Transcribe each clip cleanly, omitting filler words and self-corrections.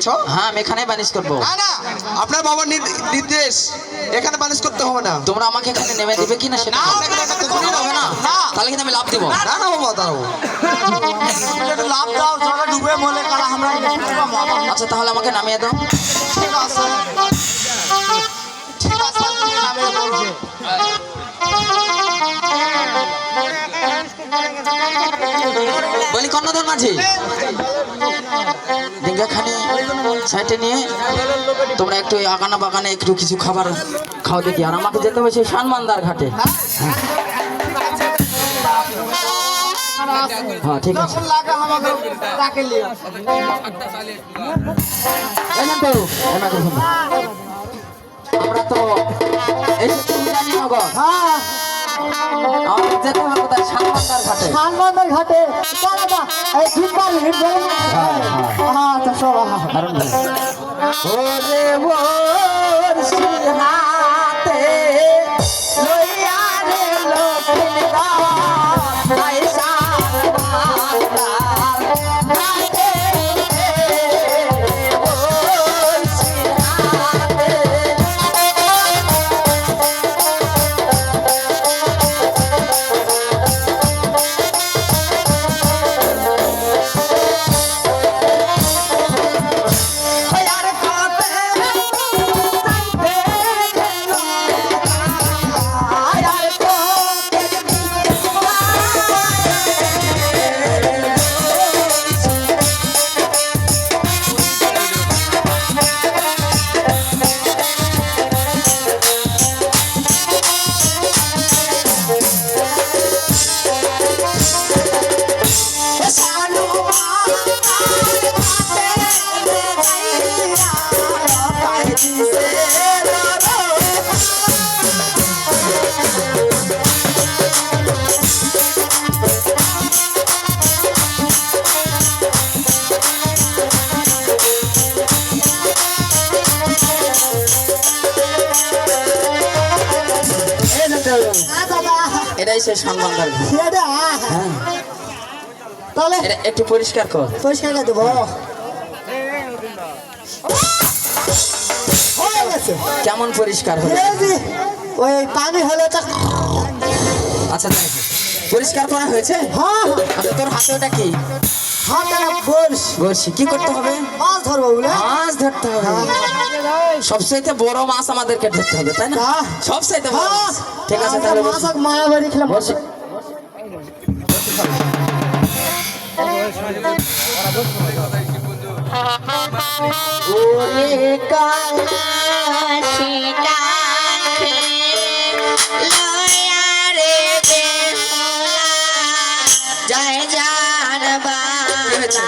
করেছো? হ্যাঁ আমি এখানে বানিশ করব। না না, আপনার বাবার নির্দেশ, এখানে বানিশ করতে হবে না। তোমরা আমাকে এখানে নেমে দিবে কি না সেটা হবে না, তাহলে কিন্তু আমি লাভ দিব। না না বাবা, দাঁড়াবো, লাভ দাও, জলে ডুবে মলে কালা আমরা। আচ্ছা তাহলে আমাকে নামিয়ে দাও। ঠিক আছে, ঠিক আছে, নামিয়ে বলছে। বলি কর্ণধর মাঝি, ডিঙ্গাখানি সাইডে নিয়ে তোমরা একটু আগানা বাগানে একটু কিছু খাবার খাও দেখি, আর আমাকে যেতে হবে সেই সানমান্দার ঘাটে। হ্যাঁ ঠিক আছে। আমরা তো এসেছি নগর, আমাদের যেতে হবে কোথায়? সানমান্দার ঘাটে। সানমান্দার ঘাটে এই ফিটবার হিট আচ্ছা সব ওরে বর্ষি হাতে লইয়া রে লক্ষ্মী পয়সা এটাই সেই সানমান্দার ঘাট। হ্যাঁ তাহলে এটা একটু পরিষ্কার কর। পরিষ্কার করে দেবো। হয়ে গেছে। কেমন পরিষ্কার হলো? এই যে, ওই পানি হলে তো আচ্ছা দেখ, পরিষ্কার করা হয়েছে। হ্যাঁ আচ্ছা তোর হাতে ওটা কি? হাতে বর্ষ বড়শি। কি করতে হবে? মাছ ধরবো বলে। মাছ ধরতে হবে। সবচাইতে বড় মাছ আমাদেরকে ধরতে হবে, তাই না? হ্যাঁ। সবচাইতে বড় মাছ। ঠিক আছে আমরা তাহলে মাছ আর মায়া বাড়ি খেলাম। বড়শি। ওরে কাশি ডাকে লয়া রে বেহুলা জয় জান বাংলা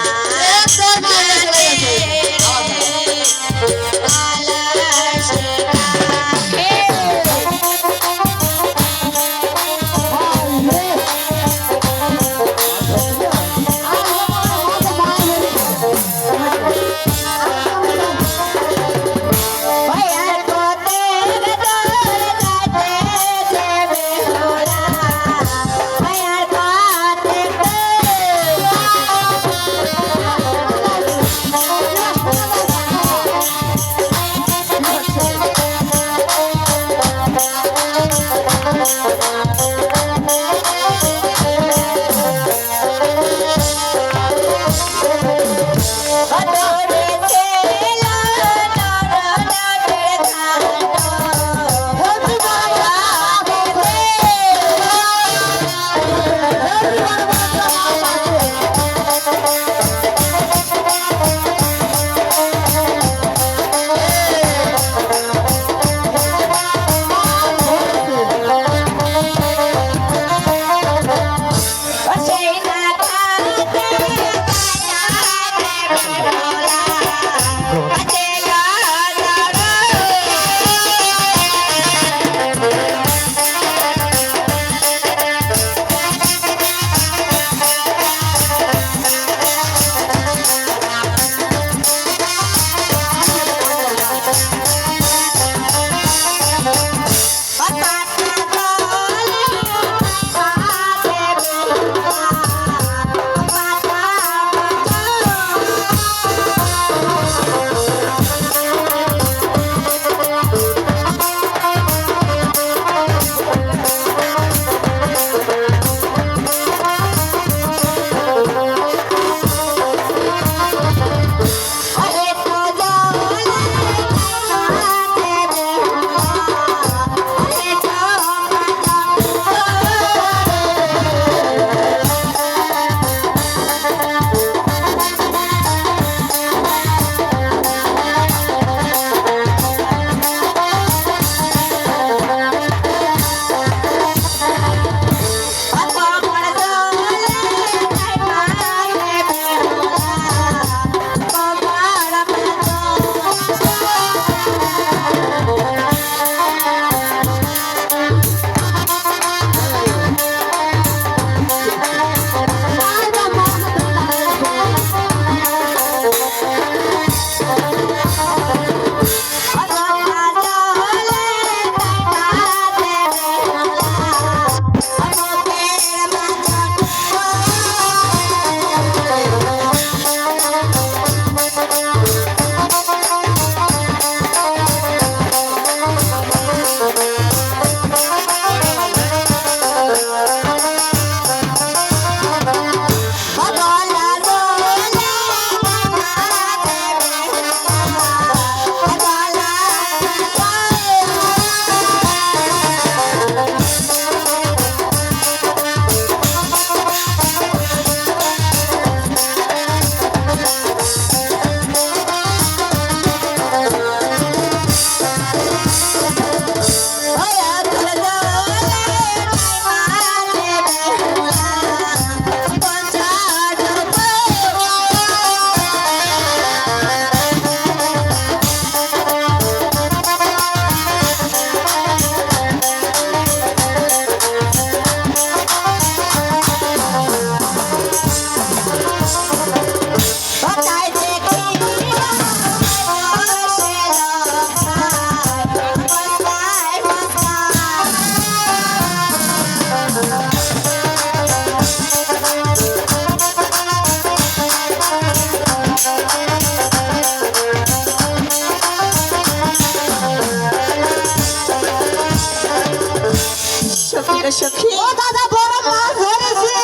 রে সখী ও দাদা বড় মাছ ধরেছি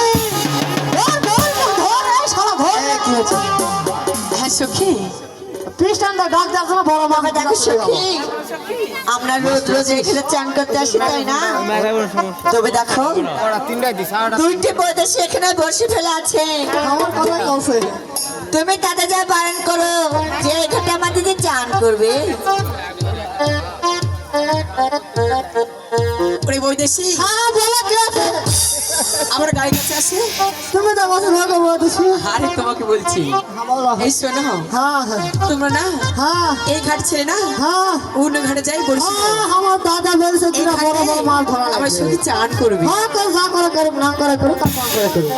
ধর ধর ধর এই শালা ধর কি হয়েছে? হ্যাঁ সখী খ্রিস্টানদের ডাক দেওয়ার জন্য বড় মাছ দেখো সখী আমরা রোজ রোজ এখানে চান করতে আসি তাই না তবে দেখো দুইটি বৈদেশি এখানে বসে ফেলা আছে আমার কথা বলছে তুমি তাদের যা বারণ করো যে এখানে আমার দিদি চান করবে ওরে বৈদেশি হ্যাঁ বলো কি আছে আমার গাড়ি কাছে আছে তুমি তো বসে ভালো বলতেছি আরে তোমাকে বলছি এই শোনো হ্যাঁ হ্যাঁ তোমরা না হ্যাঁ এই ঘাট ছেড়ে না হ্যাঁ অন্য ঘাটে যাই বলছি আমার দাদা বলছে এই কিনা বড় বড় মাছ ধরা আমার লাগবে সঙ্গে চান করবি হ্যাঁ তো যা করে করে না করে করে কাম করে করে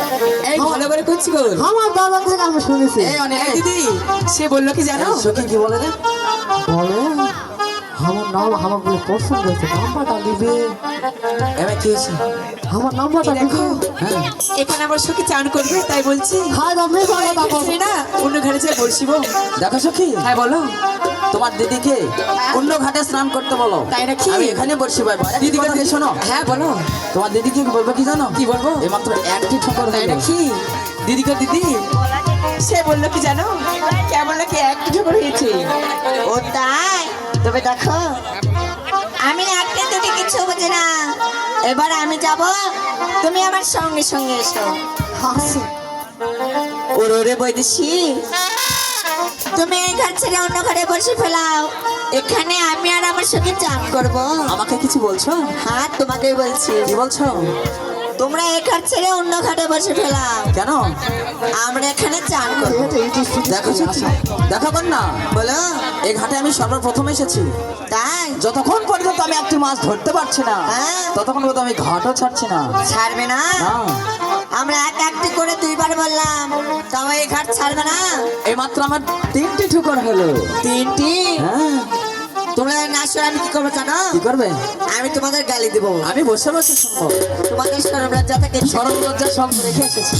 এই ভালো করে করছি গো আমার দাদা থেকে আমি শুনেছি এই অনেক দিদি সে বললো কি জানো সখী কি বলে রে? বলে আমার নাম আমার বলে পছন্দ হয়েছে নাম্বারটা দিবে এবার কি হয়েছে? আমার নাম্বারটা এই দেখো দিবে হ্যাঁ এখানে আমার সঙ্গে চান করবে তাই বলছি হ্যাঁ দাদা এই ঘাট ছেড়ে না অন্য ঘাটে যাই বলছিব দেখো সখী, হ্যাঁ বলো তোমার দিদিকে অন্য ঘাটে স্নান করতে বলো। তাই নাকি? আমি এখানে বসছি ভাই। দিদি দিদি কথা শোনো, হ্যাঁ বলো তোমার দিদিকে বলবো কি জানো? কি বলবো এইমাত্র একটি ঠোকর তাই হলো। নাকি দিদিকে দিদি সে বললো কি জানো কেমন নাকি একটু ঠোকর হয়েছে ও তাই তবে দেখো আমি একটা দুটি কিছু বুঝি না এবার আমি যাব তুমি আমার সঙ্গে সঙ্গে এসো হাসি ওরে বৈদেশি তুমি এই ঘর ছেড়ে অন্য ঘরে বসে ফেলাও এখানে আমি আর আমার সঙ্গে চান করবো আমাকে কিছু বলছো? হ্যাঁ তোমাকেই বলছি কি বলছো? তোমরা এই ঘর ছেড়ে অন্য ঘাটে বসে ফেলাও কেন? আমরা এখানে চান করবো দেখো সখী, দেখো কন্যা, বলো এই ঘাটে আমি সর্বপ্রথম এসেছি। তাই যতক্ষণ পর্যন্ত আমি একটি মাছ ধরতে পারছি না, হ্যাঁ। ততক্ষণ পর্যন্ত আমি ঘাটও ছাড়ছি না। ছাড়বে না না, আমরা এক একটি করে দুইবার বললাম তাও এই ঘাট ছাড়বে না এই মাত্র আমার 3টি ঠোকর হলো। তিনটি হ্যাঁ, তোমরা না শুনে আমি কি করবো জানো কি করবে? আমি তোমাদের গালি দেবো আমি বসে বসে শুনবো। তোমাদের সরম লজ্জা থেকে সরম লজ্জা সব রেখে এসেছি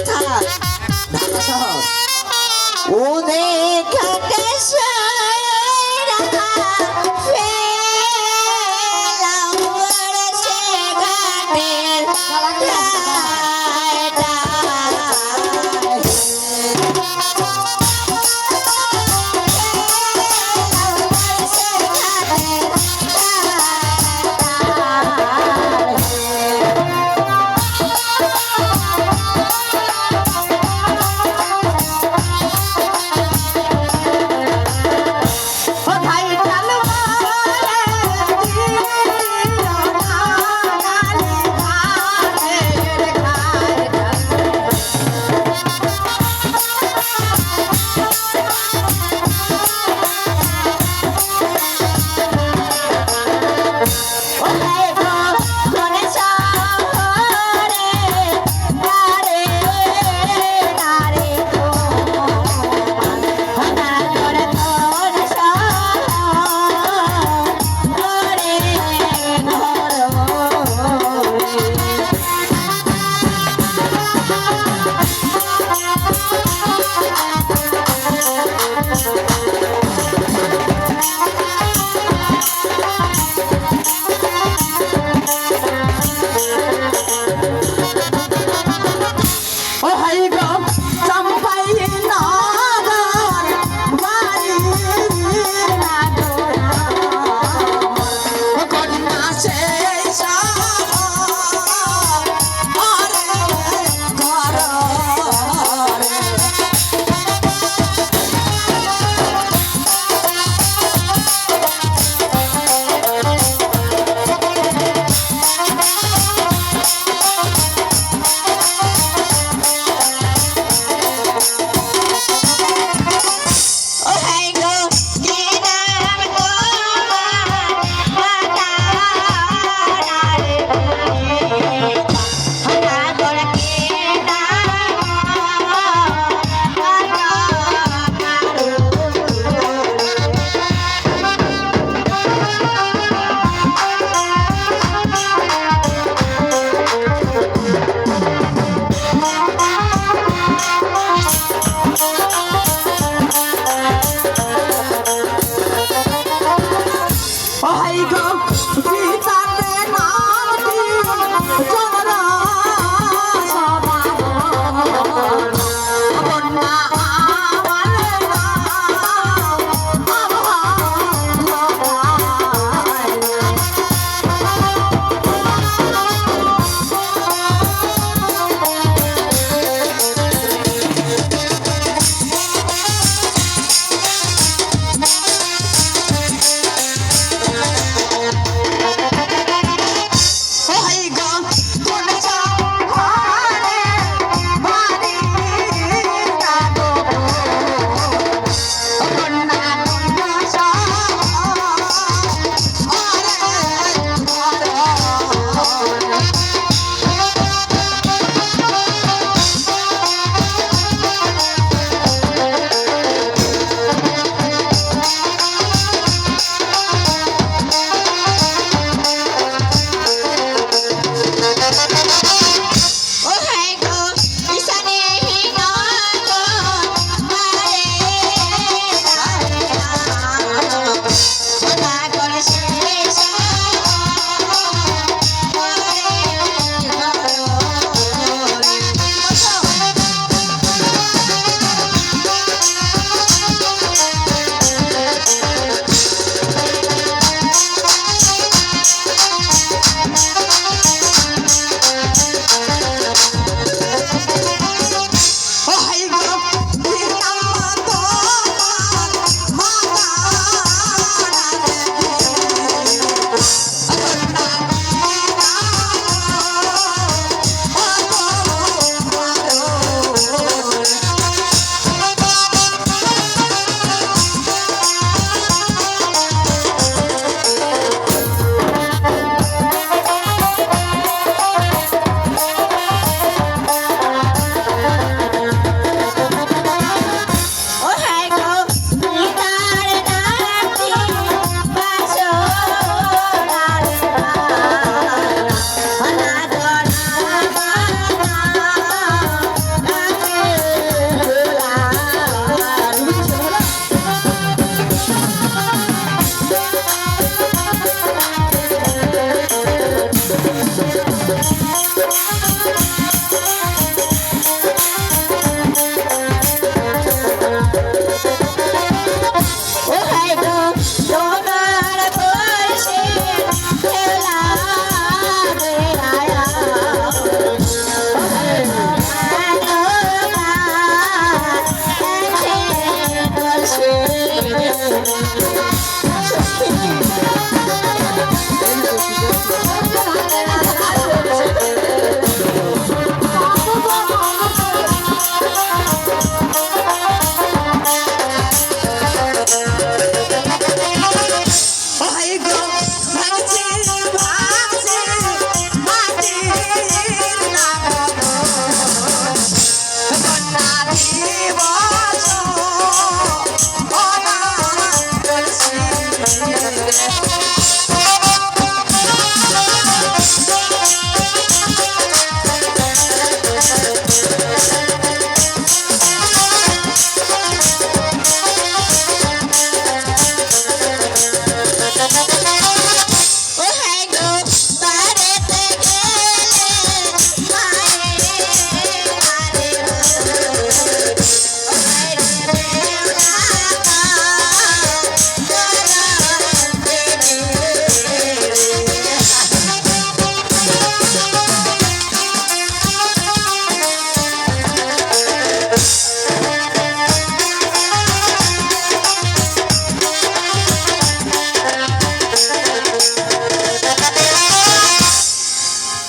থাক। ঢাকা শহর। ও দেখাতে সারা ফেলাম বরসে ঘাটের ঘাটা।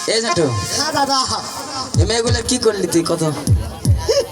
এ ঝাটু হ্যাঁ দাদা এ মেয়েগুলো কি করলি তুই কত